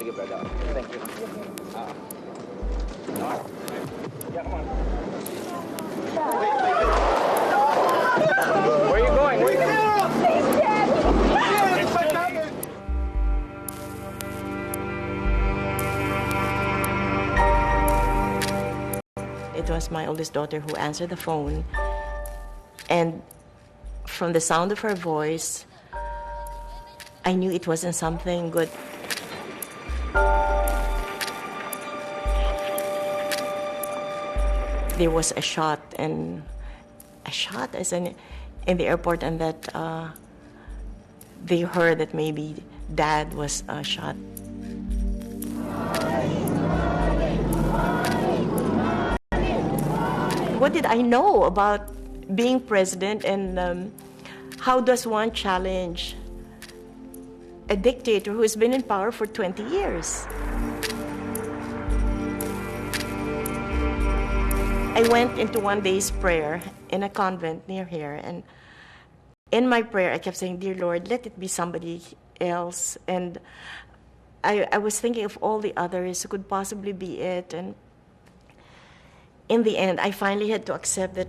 Sige, brother. Thank you. Yeah, come on. Where are you going? Where are you going? Please, Daddy! It was my oldest daughter who answered the phone, and from the sound of her voice, I knew it wasn't something good. There was a shot in the airport, and that they heard that maybe Dad was shot. What did I know about being president, and how does one challenge a dictator who has been in power for 20 years? I went into one day's prayer in a convent near here, and in my prayer I kept saying, "Dear Lord, let it be somebody else." And I was thinking of all the others who could possibly be it, and in the end I finally had to accept that,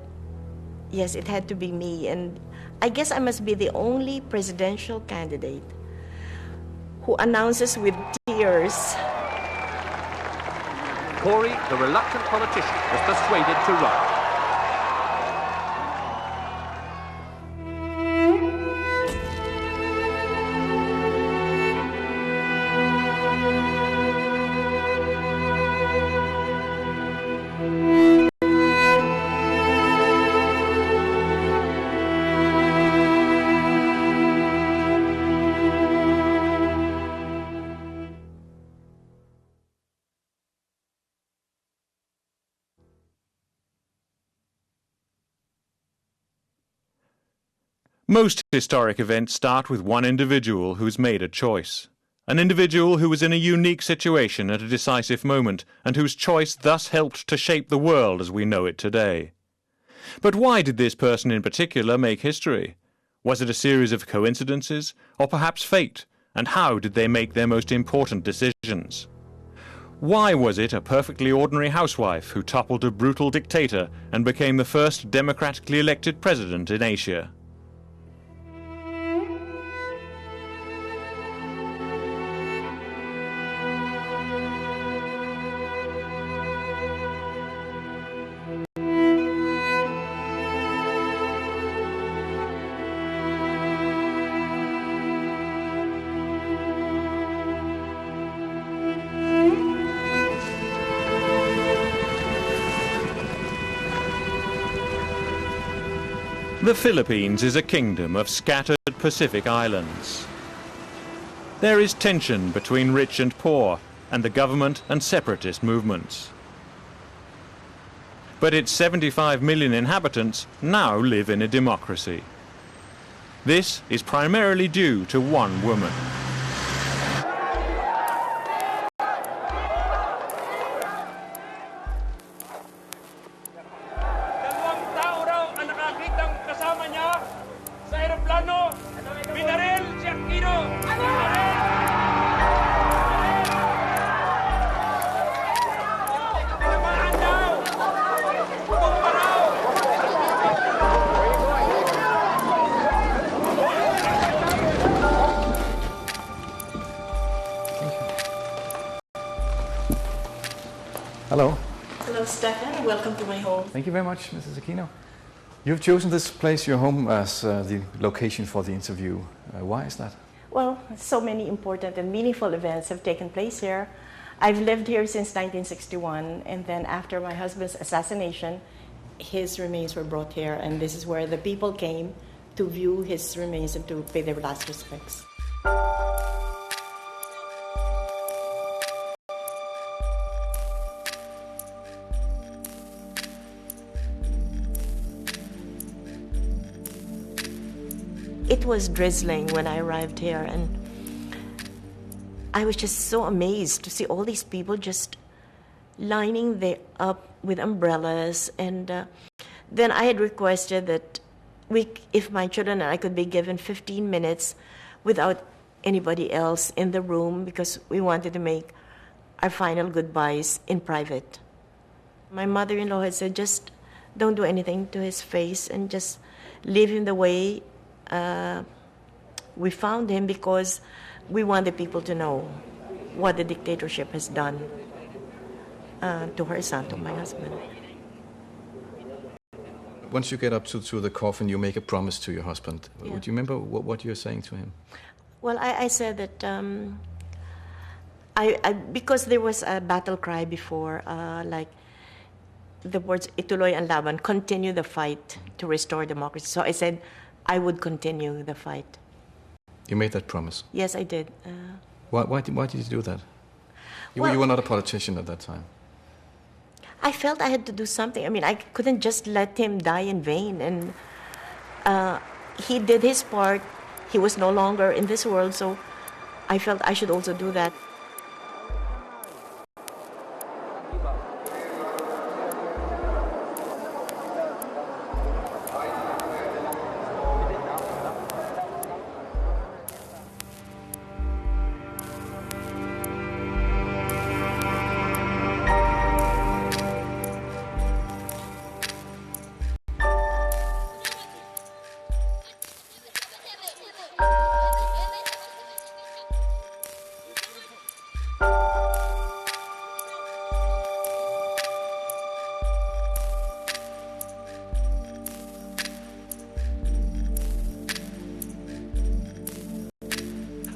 yes, it had to be me. And I guess I must be the only presidential candidate who announces with tears, Corey, the reluctant politician, was persuaded to run. Most historic events start with one individual who's made a choice. An individual who was in a unique situation at a decisive moment, and whose choice thus helped to shape the world as we know it today. But why did this person in particular make history? Was it a series of coincidences, or perhaps fate? And how did they make their most important decisions? Why was it a perfectly ordinary housewife who toppled a brutal dictator and became the first democratically elected president in Asia? The Philippines is a kingdom of scattered Pacific islands. There is tension between rich and poor, and the government and separatist movements. But its 75 million inhabitants now live in a democracy. This is primarily due to one woman. Hello. "Hello, Stefan. Welcome to my home." Thank you very much, Mrs. Aquino. You've chosen this place, your home, as the location for the interview. Why is that? Well, so many important and meaningful events have taken place here. I've lived here since 1961, and then after my husband's assassination, his remains were brought here, and this is where the people came to view his remains and to pay their last respects. It was drizzling when I arrived here, and I was just so amazed to see all these people just lining up with umbrellas. And then I had requested that if my children and I could be given 15 minutes without anybody else in the room because we wanted to make our final goodbyes in private. My mother-in-law had said, just don't do anything to his face and just leave him the way we found him, because we want the people to know what the dictatorship has done to her son, to my husband. Once you get up to the coffin, you make a promise to your husband. Yeah. Do you remember what you're saying to him? Well, I said that because there was a battle cry before, like the words "ituloy ang laban," continue the fight to restore democracy. So I said I would continue the fight. You made that promise. Yes, I did. Why did you do that? You Well- were not a politician at that time. I felt I had to do something. I mean, I couldn't just let him die in vain. And he did his part. He was no longer in this world, so I felt I should also do that.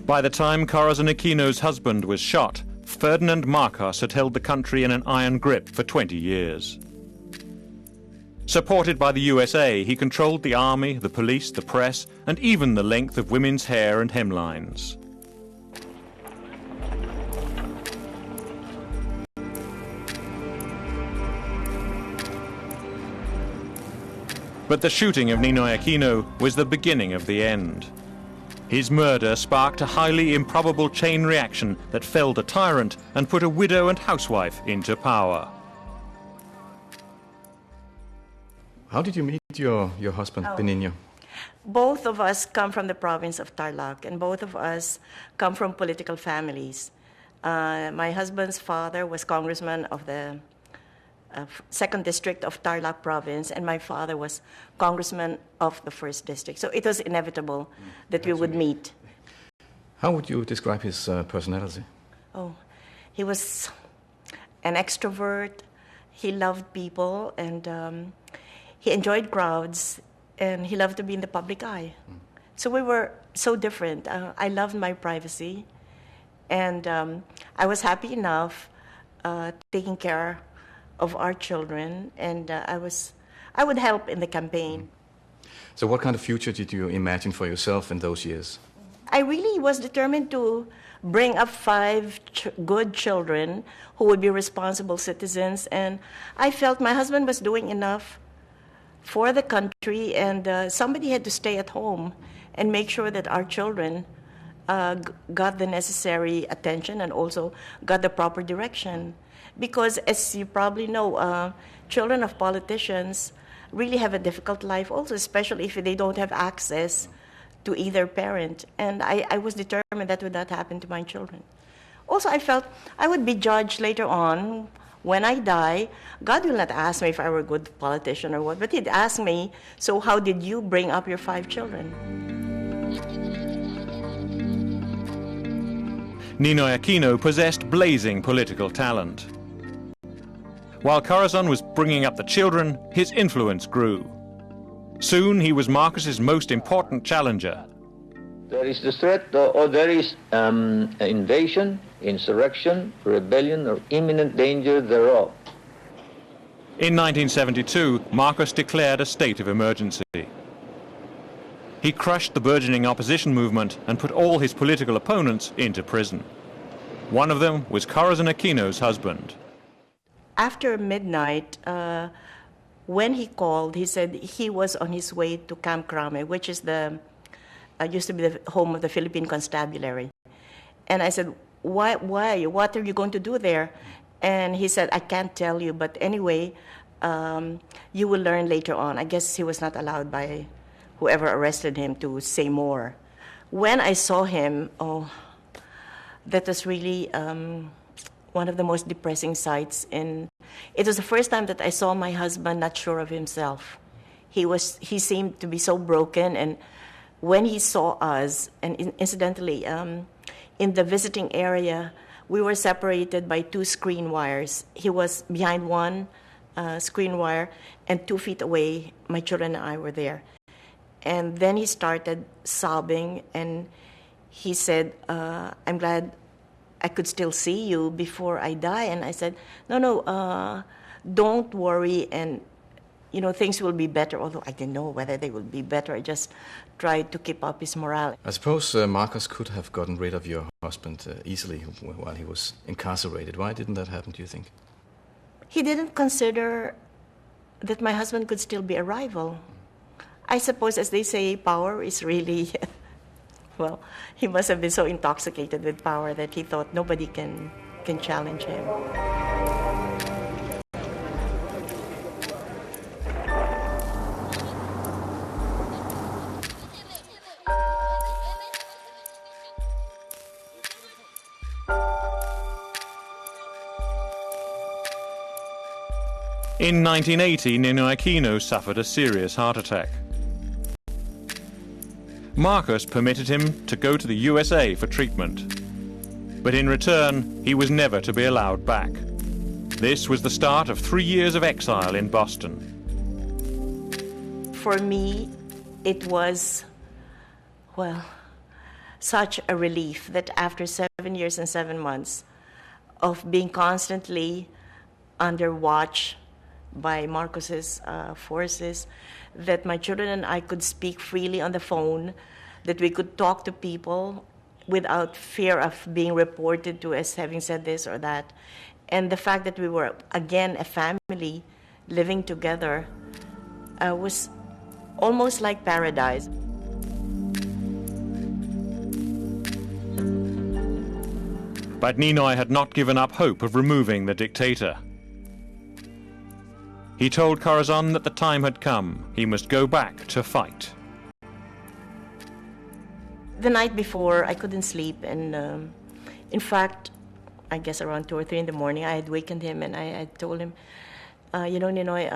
By the time Corazon Aquino's husband was shot, Ferdinand Marcos had held the country in an iron grip for 20 years. Supported by the USA, he controlled the army, the police, the press, and even the length of women's hair and hemlines. But the shooting of Ninoy Aquino was the beginning of the end. His murder sparked a highly improbable chain reaction that felled a tyrant and put a widow and housewife into power. How did you meet your husband, Benigno? Both of us come from the province of Tarlac, and both of us come from political families. My husband's father was congressman of the 2nd District of Tarlac Province, and my father was congressman of the 1st District. So it was inevitable that we would meet. How would you describe his personality? Oh, he was an extrovert. He loved people, and he enjoyed crowds, and he loved to be in the public eye. So we were so different. I loved my privacy, and I was happy enough taking care of our children, and I would help in the campaign. So what kind of future did you imagine for yourself in those years? I really was determined to bring up 5 good children who would be responsible citizens, and I felt my husband was doing enough for the country, and somebody had to stay at home and make sure that our children got the necessary attention and also got the proper direction. Because, as you probably know, children of politicians really have a difficult life also, especially if they don't have access to either parent. And I was determined that would not happen to my children. Also, I felt I would be judged later on when I die. God will not ask me if I were a good politician or what, but he'd ask me, so how did you bring up your 5 children? Ninoy Aquino possessed blazing political talent. While Corazon was bringing up the children, his influence grew. Soon he was Marcos's most important challenger. There is the threat, or there is invasion, insurrection, rebellion, or imminent danger thereof. In 1972, Marcos declared a state of emergency. He crushed the burgeoning opposition movement and put all his political opponents into prison. One of them was Corazon Aquino's husband. After midnight, when he called, he said he was on his way to Camp Crame, which is used to be the home of the Philippine Constabulary. And I said, why? What are you going to do there? And he said, I can't tell you, but anyway, you will learn later on. I guess he was not allowed by whoever arrested him to say more. when I saw him, oh, that was really one of the most depressing sights. And it was the first time that I saw my husband not sure of himself. He seemed to be so broken, and when he saw us, and incidentally, in the visiting area, we were separated by 2 screen wires. He was behind one screen wire, and 2 feet away, my children and I were there. And then he started sobbing, and he said, I'm glad I could still see you before I die. And I said, no, don't worry, and things will be better, although I didn't know whether they will be better. I just tried to keep up his morale. I suppose Marcos could have gotten rid of your husband easily while he was incarcerated. Why didn't that happen, do you think? He didn't consider that my husband could still be a rival. I suppose, as they say, power is really... well, he must have been so intoxicated with power that he thought nobody can challenge him. In 1980, Ninoy Aquino suffered a serious heart attack. Marcos permitted him to go to the USA for treatment. But in return, he was never to be allowed back. This was the start of 3 years of exile in Boston. For me, it was, such a relief that after 7 years and 7 months of being constantly under watch by Marcos's forces, that my children and I could speak freely on the phone, that we could talk to people without fear of being reported to as having said this or that. And the fact that we were, again, a family living together was almost like paradise. But Ninoy had not given up hope of removing the dictator. He told Corazon that the time had come. He must go back to fight. The night before, I couldn't sleep, and in fact, I guess around 2 or 3 in the morning, I had wakened him, and I told him, Ninoy,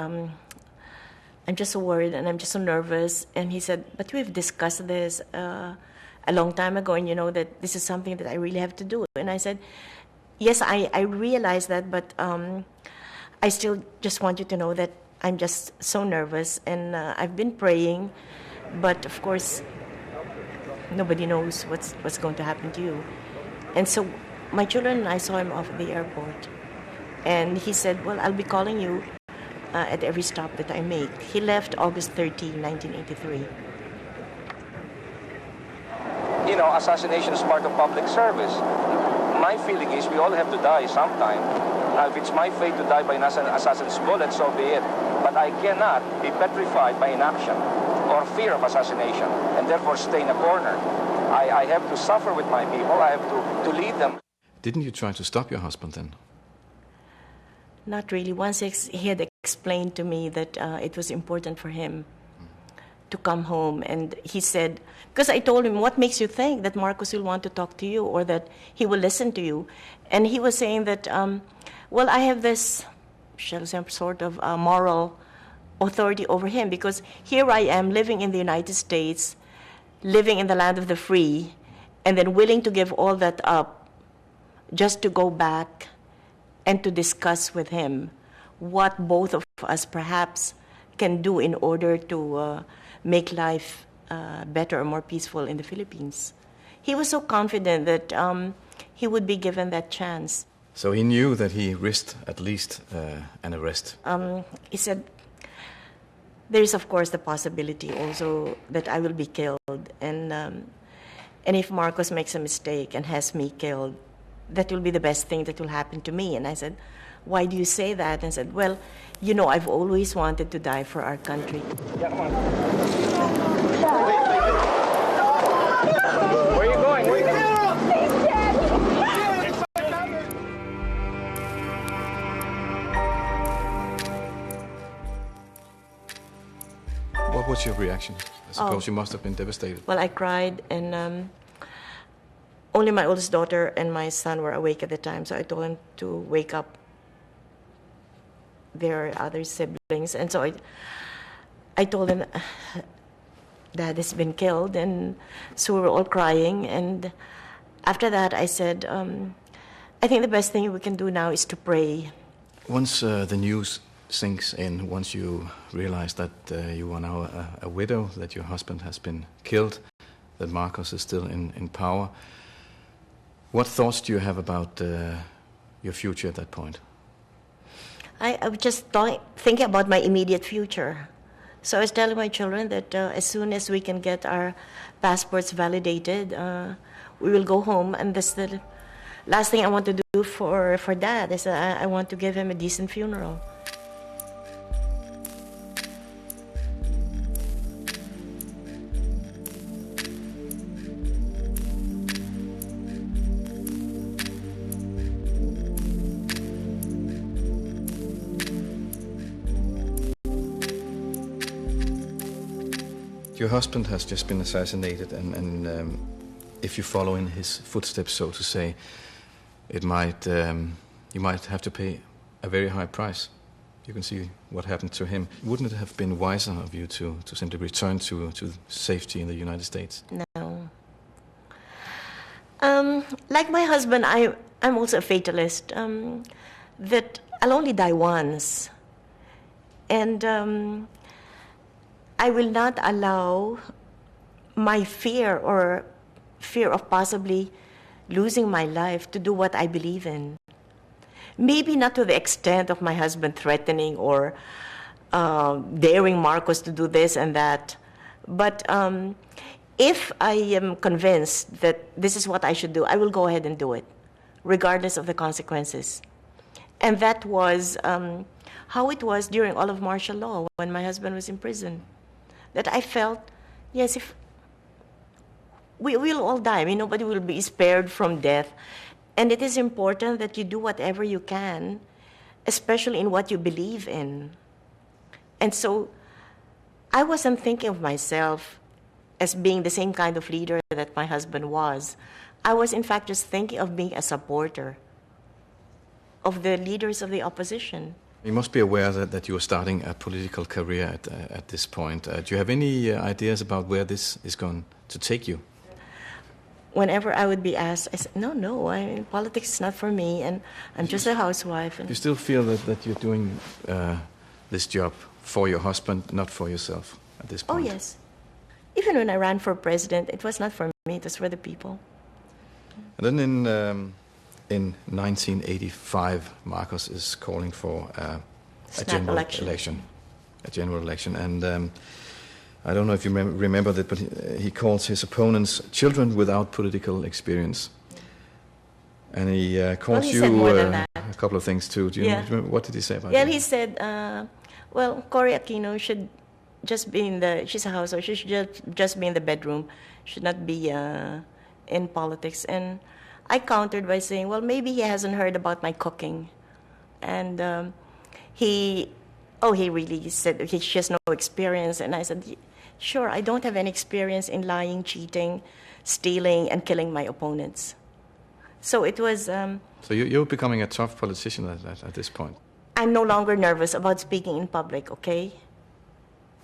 I'm just so worried, and I'm just so nervous. And he said, but we've discussed this a long time ago, and you know that this is something that I really have to do. And I said, yes, I realize that, but I still just want you to know that I'm just so nervous, and I've been praying, but of course, nobody knows what's going to happen to you. And so my children and I saw him off at the airport, and he said, well, I'll be calling you at every stop that I make. He left August 13, 1983. Assassination is part of public service. My feeling is we all have to die sometime. If it's my fate to die by an assassin's bullet, so be it. But I cannot be petrified by inaction or fear of assassination, and therefore stay in a corner. I have to suffer with my people. I have to lead them. Didn't you try to stop your husband then? Not really. Once he had explained to me that it was important for him to come home, and he said, because I told him, what makes you think that Marcos will want to talk to you or that he will listen to you? And he was saying that, well, I have this, shall I say, sort of moral authority over him, because here I am living in the United States, living in the land of the free, and then willing to give all that up just to go back and to discuss with him what both of us perhaps can do in order to make life better or more peaceful in the Philippines. He was so confident that he would be given that chance. So he knew that he risked at least an arrest. He said, there is, of course, the possibility also that I will be killed. And if Marcos makes a mistake and has me killed, that will be the best thing that will happen to me. And I said, why do you say that? And I said, well, I've always wanted to die for our country. Yeah, come on. Where are you going? Where are you going? What was your reaction? I suppose you must have been devastated. Well, I cried, and only my oldest daughter and my son were awake at the time, so I told them to wake up their other siblings. And so I told them, Dad has been killed, and so we were all crying. And after that, I said, I think the best thing we can do now is to pray. Once the news sinks in, once you realize that you are now a widow, that your husband has been killed, that Marcos is still in power, what thoughts do you have about your future at that point? I was just thinking about my immediate future. So I was telling my children that as soon as we can get our passports validated, we will go home. And that's the last thing I want to do for Dad. Is I want to give him a decent funeral. Your husband has just been assassinated, and if you follow in his footsteps, so to say, it might you might have to pay a very high price. You can see what happened to him. Wouldn't it have been wiser of you to simply return to safety in the United States? No. Like my husband, I'm also a fatalist. That I'll only die once, and I will not allow my fear of possibly losing my life to do what I believe in. Maybe not to the extent of my husband threatening or daring Marcos to do this and that, but if I am convinced that this is what I should do, I will go ahead and do it, regardless of the consequences. And that was how it was during all of martial law when my husband was in prison. That I felt, yes, if we will all die. I mean, nobody will be spared from death. And it is important that you do whatever you can, especially in what you believe in. And so I wasn't thinking of myself as being the same kind of leader that my husband was. I was, in fact, just thinking of being a supporter of the leaders of the opposition. You must be aware that you are starting a political career at this point. Do you have any ideas about where this is going to take you? Whenever I would be asked, I said, no, politics is not for me, and I'm just a housewife. You still feel that you're doing this job for your husband, not for yourself at this point? Oh, yes. Even when I ran for president, it was not for me, it was for the people. And then in 1985, Marcos is calling for a general election. And I don't know if you remember that, but he calls his opponents children without political experience. And he calls you a couple of things too. Do you remember, what did he say about that? Yeah, he said, Cory Aquino should just be she's a housewife, she should just be in the bedroom, should not be in politics. And I countered by saying, well, maybe he hasn't heard about my cooking. And he really said she has no experience. And I said, sure, I don't have any experience in lying, cheating, stealing, and killing my opponents. So it was... So you're becoming a tough politician at this point. I'm no longer nervous about speaking in public, okay?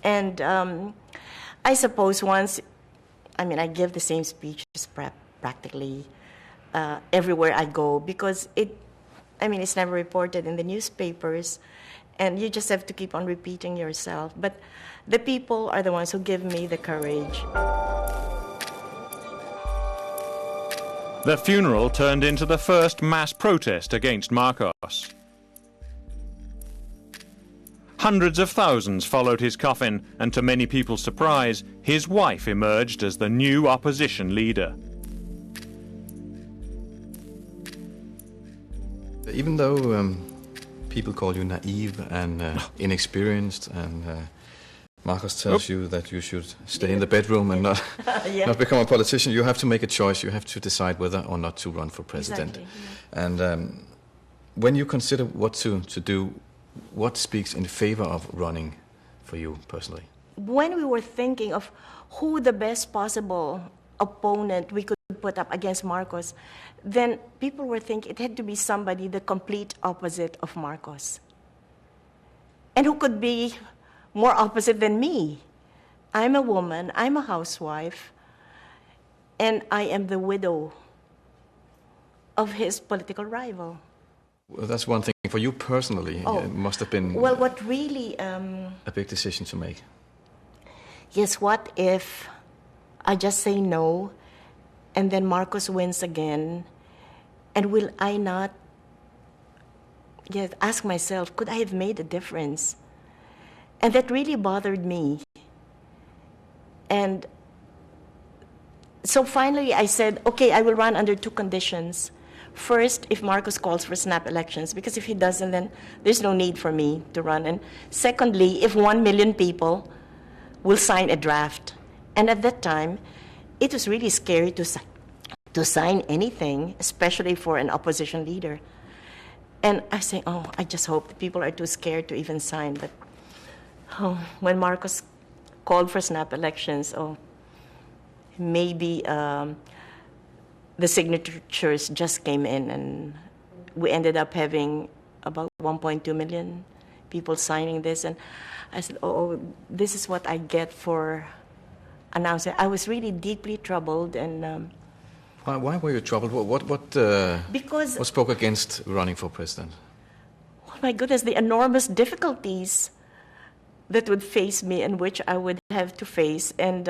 And I suppose I give the same speeches practically everywhere I go, because it's never reported in the newspapers, and you just have to keep on repeating yourself. But the people are the ones who give me the courage. The funeral turned into the first mass protest against Marcos. Hundreds of thousands followed his coffin, and to many people's surprise, his wife emerged as the new opposition leader. Even though people call you naive and inexperienced, and Marcos tells you that you should stay in the bedroom and not become a politician, you have to make a choice. You have to decide whether or not to run for president. Exactly, yeah. And when you consider what to do, what speaks in favor of running for you personally? when we were thinking of who the best possible opponent we could put up against Marcos, then people were thinking it had to be somebody the complete opposite of Marcos. And who could be more opposite than me? I'm a woman, I'm a housewife, and I am the widow of his political rival. Well, that's one thing. For you personally, it must have been what really a big decision to make. Yes, what if I just say no, and then Marcos wins again, and will I not ask myself, could I have made a difference? And that really bothered me. And so finally I said, okay, I will run under two conditions. First, if Marcos calls for snap elections, because if he doesn't, then there's no need for me to run. And secondly, if 1 million people will sign a draft. And at that time, it was really scary to sign anything, especially for an opposition leader. And I say, I just hope the people are too scared to even sign. But when Marcos called for snap elections, maybe the signatures just came in, and we ended up having about 1.2 million people signing this. And I said, this is what I get for announcing. I was really deeply troubled. And why were you troubled? What spoke against running for president? Oh my goodness, the enormous difficulties that would face me and which I would have to face. And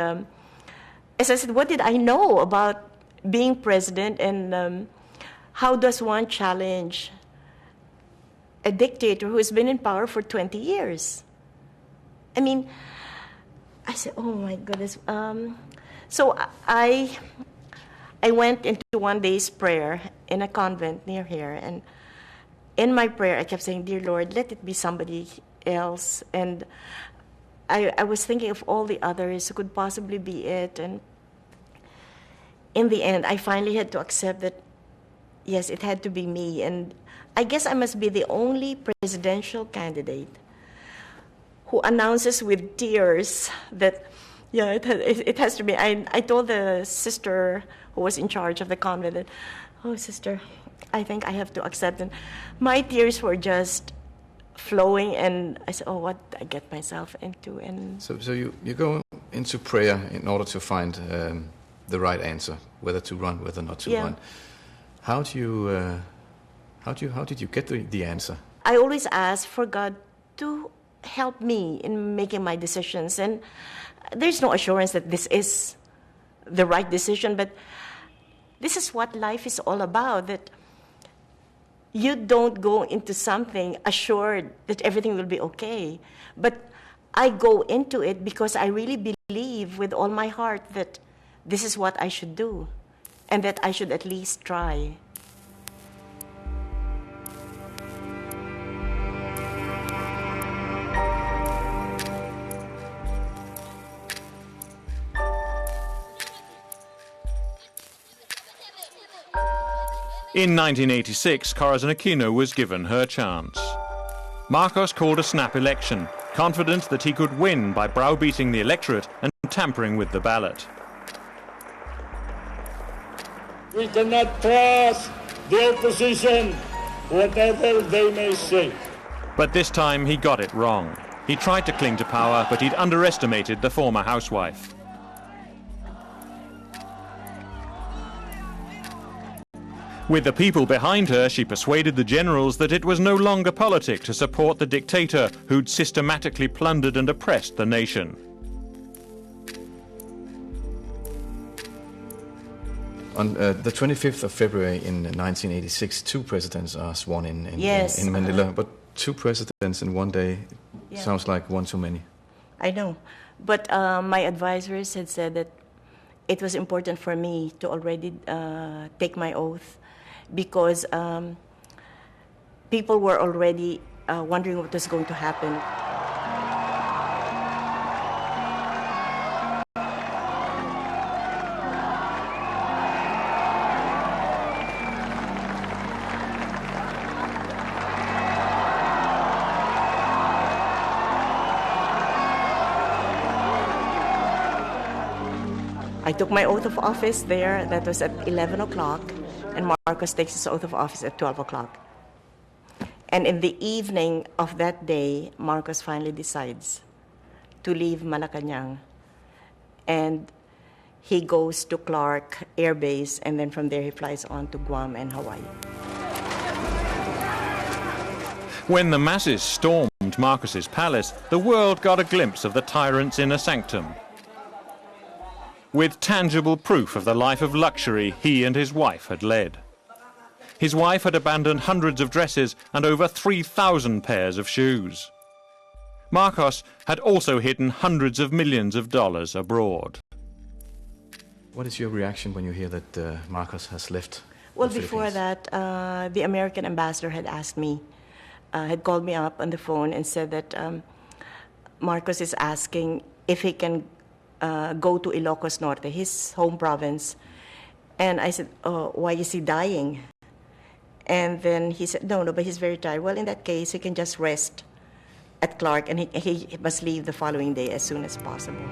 as I said, what did I know about being president, and how does one challenge a dictator who has been in power for 20 years? I mean, I said, oh my goodness. So I went into one day's prayer in a convent near here, and in my prayer I kept saying, dear Lord, let it be somebody else. And I was thinking of all the others who could possibly be it. And in the end, I finally had to accept that, yes, it had to be me. And I guess I must be the only presidential candidate who announces with tears that, it has to be. I told the sister who was in charge of the convent that, sister, I think I have to accept. And my tears were just flowing, and I said, what did I get myself into? And so you go into prayer in order to find the right answer, whether to run, whether not to run. How did you get the answer? I always ask for God to help me in making my decisions, and there's no assurance that this is the right decision, but this is what life is all about, that you don't go into something assured that everything will be okay, but I go into it because I really believe with all my heart that this is what I should do, and that I should at least try. In 1986, Corazon Aquino was given her chance. Marcos called a snap election, confident that he could win by browbeating the electorate and tampering with the ballot. We cannot trust the opposition, whatever they may say. But this time he got it wrong. He tried to cling to power, but he'd underestimated the former housewife. With the people behind her, she persuaded the generals that it was no longer politic to support the dictator who'd systematically plundered and oppressed the nation. On the 25th of February in 1986, two presidents are sworn in Manila. But two presidents in one day sounds like one too many. I know. But my advisors had said that it was important for me to already take my oath, because people were already wondering what was going to happen. I took my oath of office there. That was at 11 o'clock. And Marcos takes his oath of office at 12 o'clock. And in the evening of that day, Marcos finally decides to leave Malacanang. And he goes to Clark Air Base, and then from there he flies on to Guam and Hawaii. When the masses stormed Marcos's palace, the world got a glimpse of the tyrant's inner sanctum, with tangible proof of the life of luxury he and his wife had led. His wife had abandoned hundreds of dresses and over 3,000 pairs of shoes. Marcos had also hidden hundreds of millions of dollars abroad. What is your reaction when you hear that Marcos has left? Well, before that, the American ambassador had asked me, had called me up on the phone and said that Marcos is asking if he can go to Ilocos Norte, his home province. And I said, oh, why is he dying? And then he said, no, but he's very tired. Well, in that case, he can just rest at Clark, and he must leave the following day as soon as possible.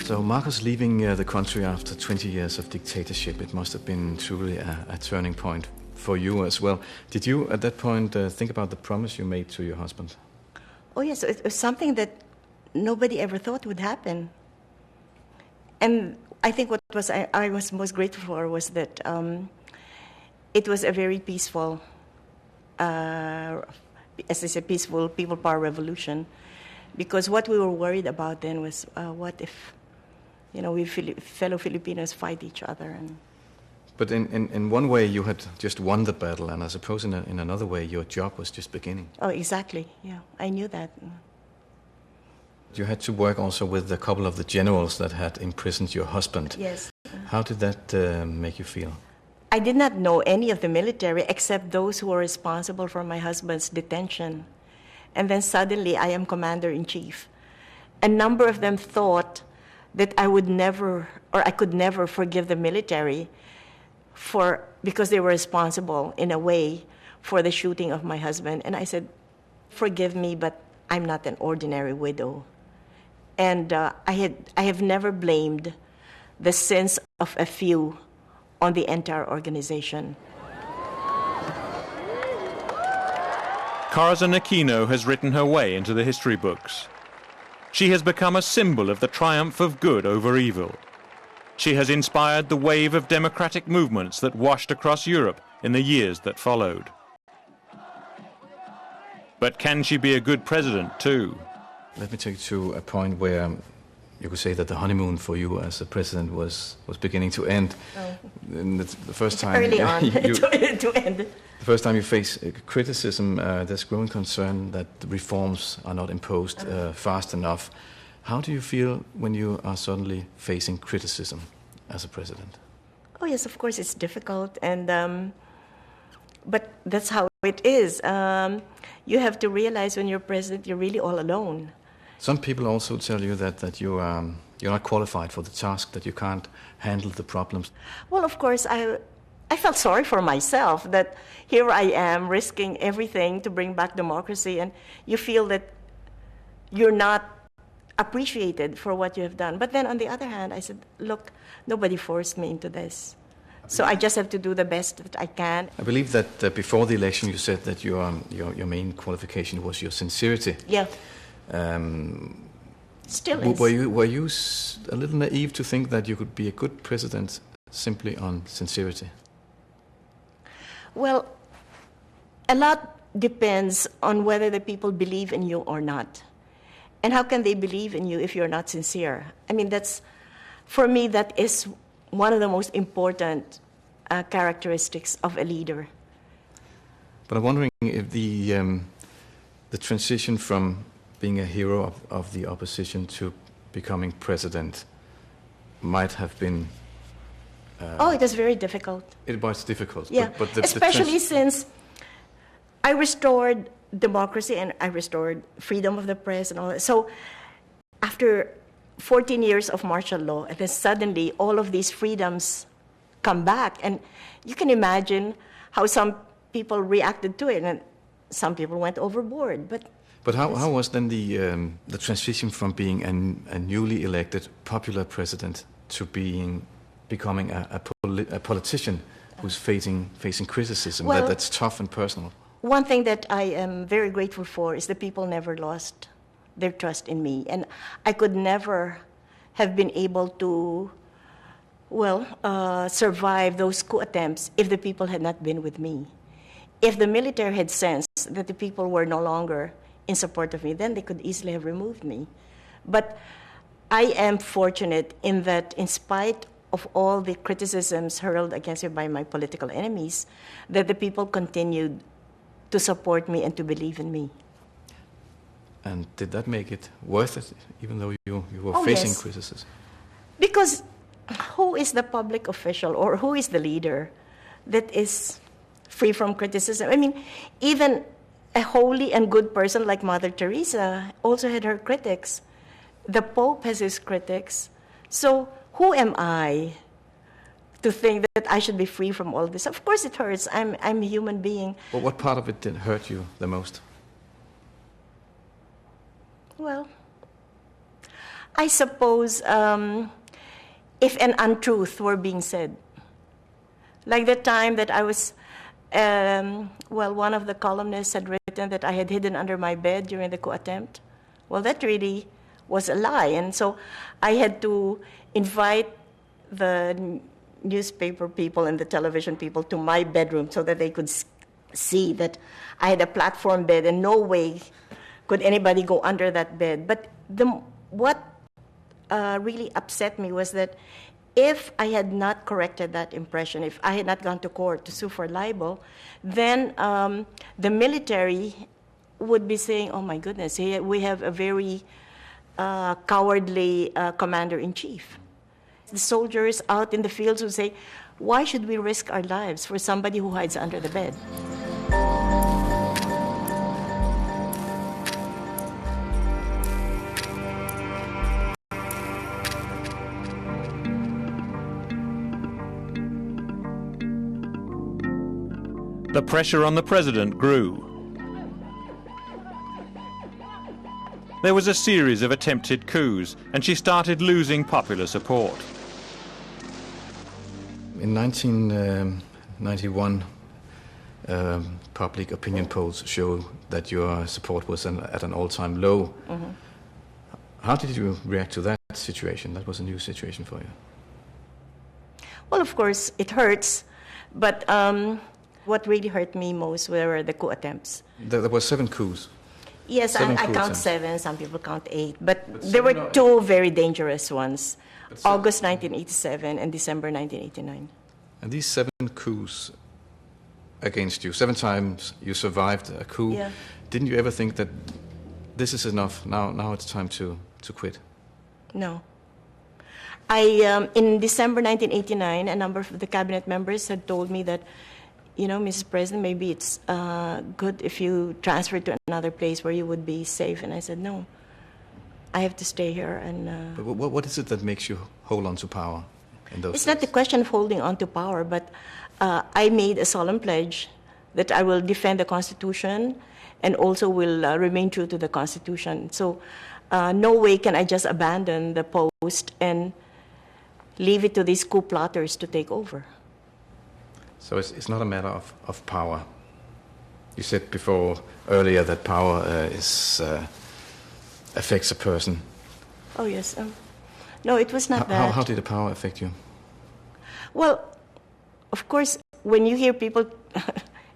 So Marcos leaving the country after 20 years of dictatorship, it must have been truly a turning point for you as well. Did you at that point think about the promise you made to your husband? Oh yes, it was something that nobody ever thought would happen. And I think what I was most grateful for was that it was a very peaceful, as I said, peaceful people power revolution. Because what we were worried about then was what if, we fellow Filipinos fight each other. But in one way you had just won the battle, and I suppose in another way your job was just beginning. Oh, exactly, yeah, I knew that. You had to work also with a couple of the generals that had imprisoned your husband. Yes. How did that make you feel? I did not know any of the military except those who were responsible for my husband's detention. And then suddenly I am commander-in-chief. A number of them thought that I would never, or I could never forgive the military because they were responsible in a way for the shooting of my husband. And I said, forgive me, but I'm not an ordinary widow. And I have never blamed the sins of a few on the entire organization. Corazon Aquino has written her way into the history books. She has become a symbol of the triumph of good over evil. She has inspired the wave of democratic movements that washed across Europe in the years that followed. But can she be a good president too? Let me take you to a point where you could say that the honeymoon for you as a president was beginning to end. Oh. And the first time early on to end. The first time you face criticism, there's growing concern that the reforms are not imposed fast enough. How do you feel when you are suddenly facing criticism as a president? Oh yes, of course it's difficult, and but that's how it is. You have to realize when you're president, you're really all alone. Some people also tell you that you're not qualified for the task, that you can't handle the problems. Well, of course, I felt sorry for myself that here I am risking everything to bring back democracy, and you feel that you're not appreciated for what you have done. But then on the other hand, I said, look, nobody forced me into this. So I just have to do the best that I can. I believe that before the election you said that your main qualification was your sincerity. Yeah. Still is. Were you a little naive to think that you could be a good president simply on sincerity? Well, a lot depends on whether the people believe in you or not. And how can they believe in you if you're not sincere? I mean, for me, that is one of the most important characteristics of a leader. But I'm wondering if the transition from being a hero of the opposition to becoming president might have been... it was very difficult. It was difficult. Yeah, but especially since I restored democracy and I restored freedom of the press and all that. So after 14 years of martial law, and then suddenly all of these freedoms come back. And you can imagine how some people reacted to it, and some people went overboard. But how was then the transition from being a newly elected popular president to becoming a politician who's facing criticism that's tough and personal? One thing that I am very grateful for is the people never lost their trust in me. And I could never have been able to, survive those coup attempts if the people had not been with me. If the military had sensed that the people were no longer in support of me, then they could easily have removed me. But I am fortunate in that, in spite of all the criticisms hurled against me by my political enemies, that the people continued to support me and to believe in me. And did that make it worth it, even though you were facing yes. criticism? Because who is the public official or who is the leader that is free from criticism? I mean, even a holy and good person like Mother Teresa also had her critics. The Pope has his critics. So who am I to think that I should be free from all this? Of course it hurts. I'm a human being. Well, what part of it did hurt you the most? Well, I suppose if an untruth were being said. Like the time that I was, one of the columnists had written that I had hidden under my bed during the coup attempt. Well, that really was a lie. And so I had to invite the newspaper people and the television people to my bedroom so that they could see that I had a platform bed and no way could anybody go under that bed. But what really upset me was that if I had not corrected that impression, if I had not gone to court to sue for libel, then the military would be saying, oh my goodness, we have a very cowardly commander-in-chief. The soldiers out in the fields would say, why should we risk our lives for somebody who hides under the bed? The pressure on the president grew. There was a series of attempted coups, and she started losing popular support. In 1991, public opinion polls show that your support was at an all-time low. Mm-hmm. How did you react to that situation? That was a new situation for you. Well, of course, it hurts, but what really hurt me most were the coup attempts. There were 7 coups. Yes, I count 7, some people count 8, but there were 2 very dangerous ones, August 1987 and December 1989. And these 7 coups against you, 7 times you survived a coup. Yeah. Didn't you ever think that this is enough, now it's time to quit? No. In December 1989, a number of the cabinet members had told me that, Mrs. President, maybe it's good if you transfer to another place where you would be safe. And I said, no, I have to stay here. And But what is it that makes you hold on to power in those It's days? not the question of holding on to power, but I made a solemn pledge that I will defend the Constitution and also will remain true to the Constitution. So no way can I just abandon the post and leave it to these coup plotters to take over. So it's not a matter of power. You said earlier that power affects a person. Oh, yes. No, it was not that. How did the power affect you? Well, of course, when you hear people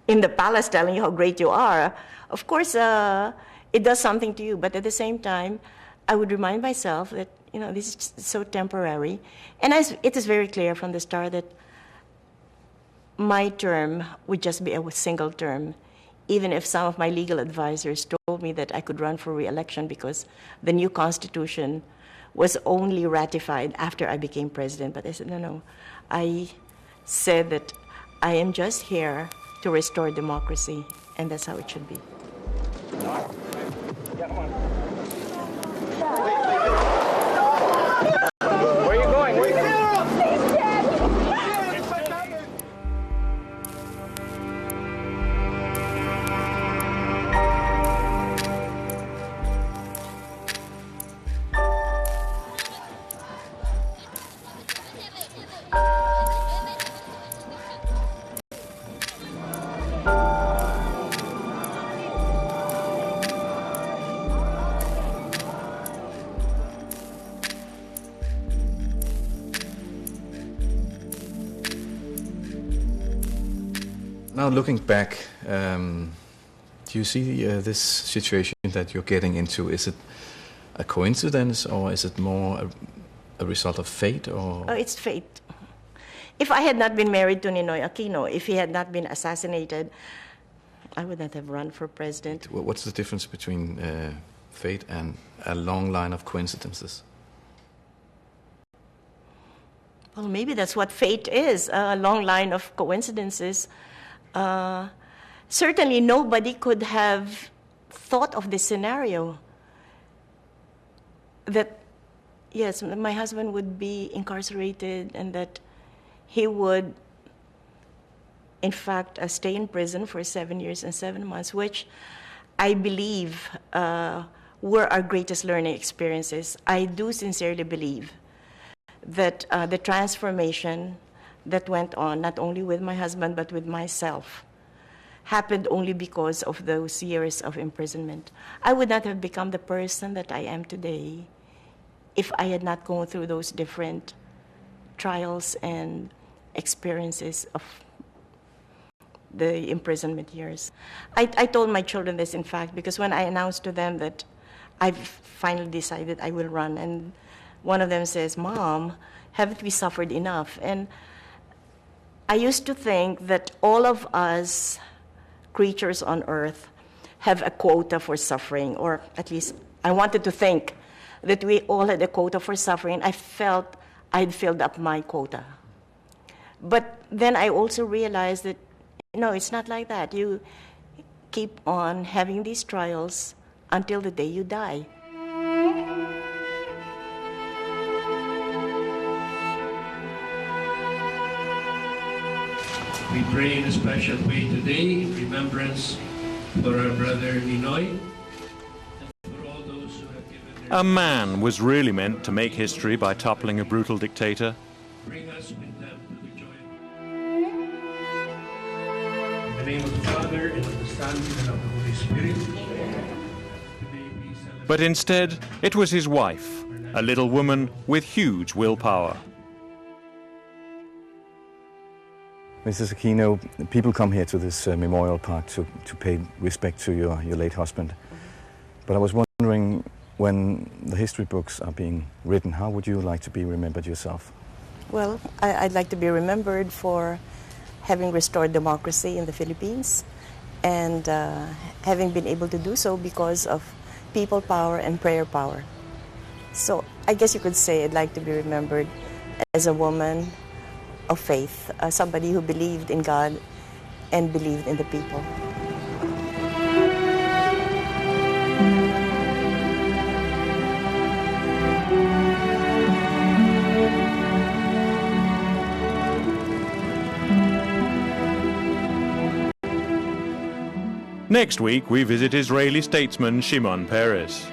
in the palace telling you how great you are, of course, it does something to you. But at the same time, I would remind myself that, this is so temporary. And it is very clear from the start that my term would just be a single term, even if some of my legal advisors told me that I could run for re-election because the new constitution was only ratified after I became president. But I said, no. I said that I am just here to restore democracy, and that's how it should be. Where are you going? Now looking back, do you see this situation that you're getting into, is it a coincidence or is it more a result of fate? Or? Oh, it's fate. If I had not been married to Ninoy Aquino, if he had not been assassinated, I would not have run for president. What's the difference between fate and a long line of coincidences? Well, maybe that's what fate is, a long line of coincidences. Certainly nobody could have thought of this scenario that, yes, my husband would be incarcerated and that he would, in fact, stay in prison for 7 years and 7 months, which I believe were our greatest learning experiences. I do sincerely believe that the transformation that went on, not only with my husband, but with myself, happened only because of those years of imprisonment. I would not have become the person that I am today if I had not gone through those different trials and experiences of the imprisonment years. I told my children this, in fact, because when I announced to them that I've finally decided I will run, and one of them says, "Mom, haven't we suffered enough?" And I used to think that all of us creatures on earth have a quota for suffering, or at least I wanted to think that we all had a quota for suffering. I felt I'd filled up my quota. But then I also realized that, no, it's not like that. You keep on having these trials until the day you die. We pray in a special way today, remembrance for our brother Ninoy, and for all those who have given their... A man was really meant to make history by toppling a brutal dictator. Bring us with them to the joy. In the name of the Father, and of the Son, and of the Holy Spirit. Today we celebrate... But instead, it was his wife, a little woman with huge willpower. Mrs. Aquino, people come here to this memorial park to pay respect to your late husband. But I was wondering, when the history books are being written, how would you like to be remembered yourself? Well, I'd like to be remembered for having restored democracy in the Philippines and having been able to do so because of people power and prayer power. So I guess you could say I'd like to be remembered as a woman of faith, somebody who believed in God and believed in the people. Next week, we visit Israeli statesman Shimon Peres.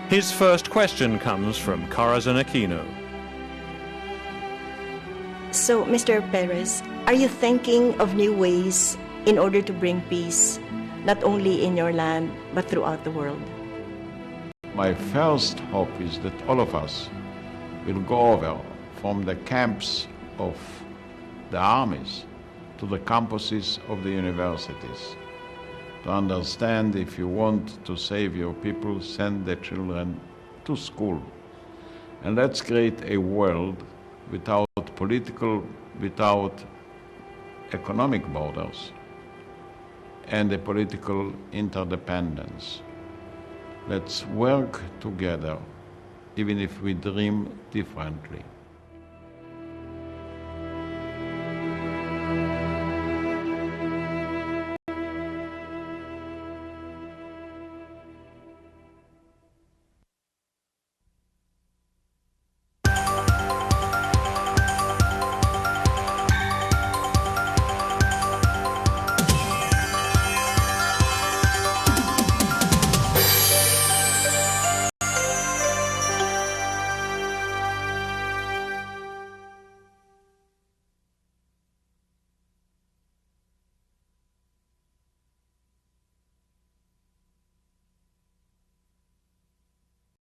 His first question comes from Corazon Aquino. So, Mr. Peres, are you thinking of new ways in order to bring peace, not only in your land, but throughout the world? My first hope is that all of us will go over from the camps of the armies to the campuses of the universities to understand, if you want to save your people, send the children to school. And let's create a world without political, without economic borders, and a political interdependence. Let's work together, even if we dream differently.